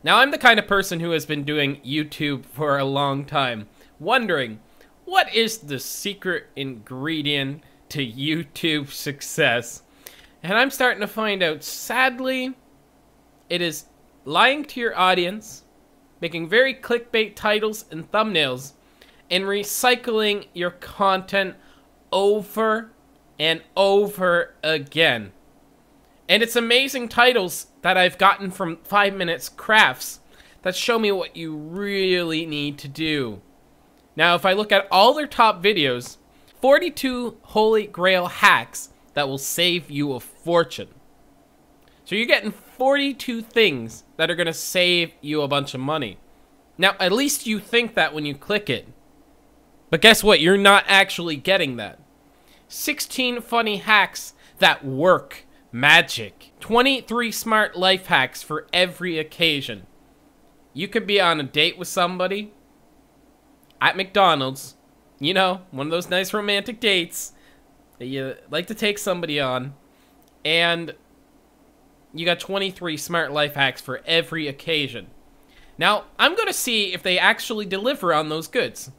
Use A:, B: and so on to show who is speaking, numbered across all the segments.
A: Now, I'm the kind of person who has been doing YouTube for a long time, wondering, what is the secret ingredient to YouTube success? And I'm starting to find out, sadly, it is lying to your audience, making very clickbait titles and thumbnails, and recycling your content over and over again. And it's amazing titles that I've gotten from 5 Minutes Crafts that show me what you really need to do. Now, if I look at all their top videos, 42 holy grail hacks that will save you a fortune. So you're getting 42 things that are going to save you a bunch of money. Now, at least you think that when you click it. But guess what? You're not actually getting that. 16 funny hacks that work. Magic. 23 smart life hacks for every occasion. You could be on a date with somebody at McDonald's. You know, one of those nice romantic dates that you like to take somebody on. And you got 23 smart life hacks for every occasion. Now, I'm going to see if they actually deliver on those goods.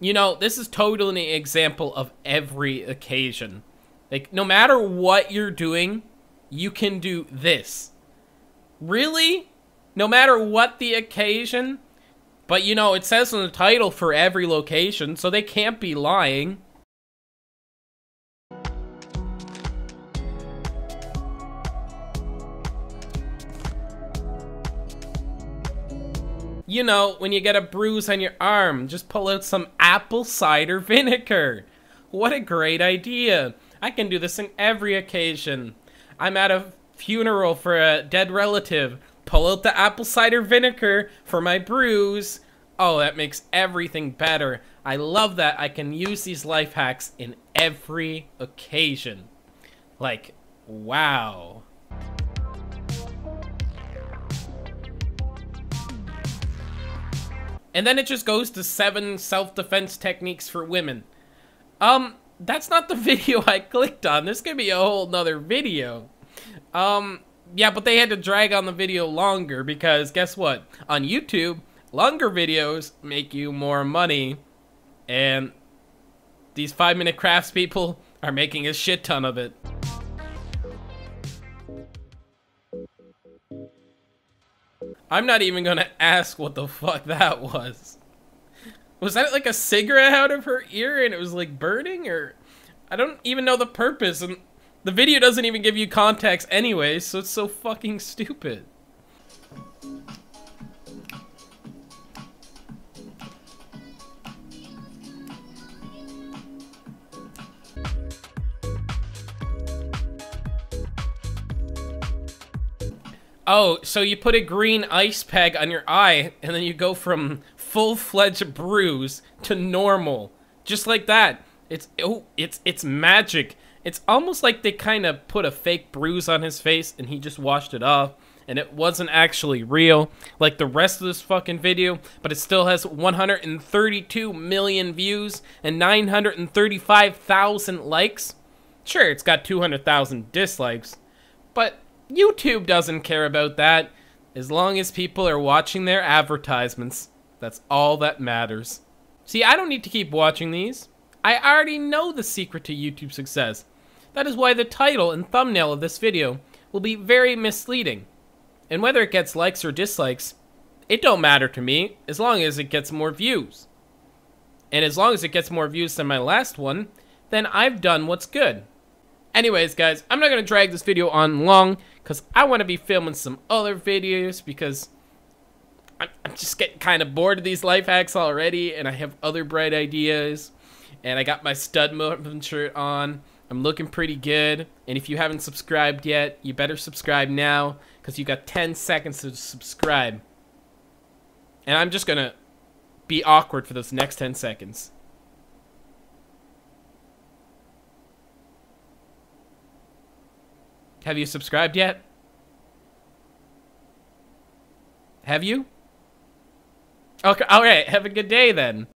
A: You know, this is totally an example of every occasion. Like, no matter what you're doing, you can do this. Really? No matter what the occasion? But, you know, it says in the title for every location, so they can't be lying. You know, when you get a bruise on your arm, just pull out some apple cider vinegar. What a great idea. I can do this in every occasion. I'm at a funeral for a dead relative. Pull out the apple cider vinegar for my bruise. Oh, that makes everything better. I love that I can use these life hacks in every occasion. Like, wow. And then it just goes to 7 self-defense techniques for women. That's not the video I clicked on. This could be a whole nother video. Yeah, but they had to drag on the video longer because guess what? On YouTube, longer videos make you more money. And these 5 Minute Crafts people are making a shit ton of it. I'm not even gonna ask what the fuck that was. Was that like a cigarette out of her ear and it was like burning, or I don't even know the purpose, and the video doesn't even give you context anyway, so it's so fucking stupid. Oh, so you put a green ice pack on your eye, and then you go from full-fledged bruise to normal. Just like that. It's magic. It's almost like they kind of put a fake bruise on his face, and he just washed it off, and it wasn't actually real, like the rest of this fucking video, but it still has 132 million views and 935,000 likes. Sure, it's got 200,000 dislikes, but YouTube doesn't care about that. As long as people are watching their advertisements, that's all that matters. See, I don't need to keep watching these. I already know the secret to YouTube success. That is why the title and thumbnail of this video will be very misleading. And whether it gets likes or dislikes, it don't matter to me as long as it gets more views. And as long as it gets more views than my last one, then I've done what's good. Anyways, guys, I'm not going to drag this video on long because I want to be filming some other videos because I'm just getting kind of bored of these life hacks already, and I have other bright ideas. And I got my stud movement shirt on. I'm looking pretty good. And if you haven't subscribed yet, you better subscribe now because you got 10 seconds to subscribe. And I'm just going to be awkward for those next 10 seconds. Have you subscribed yet? Have you? Okay, alright, have a good day then.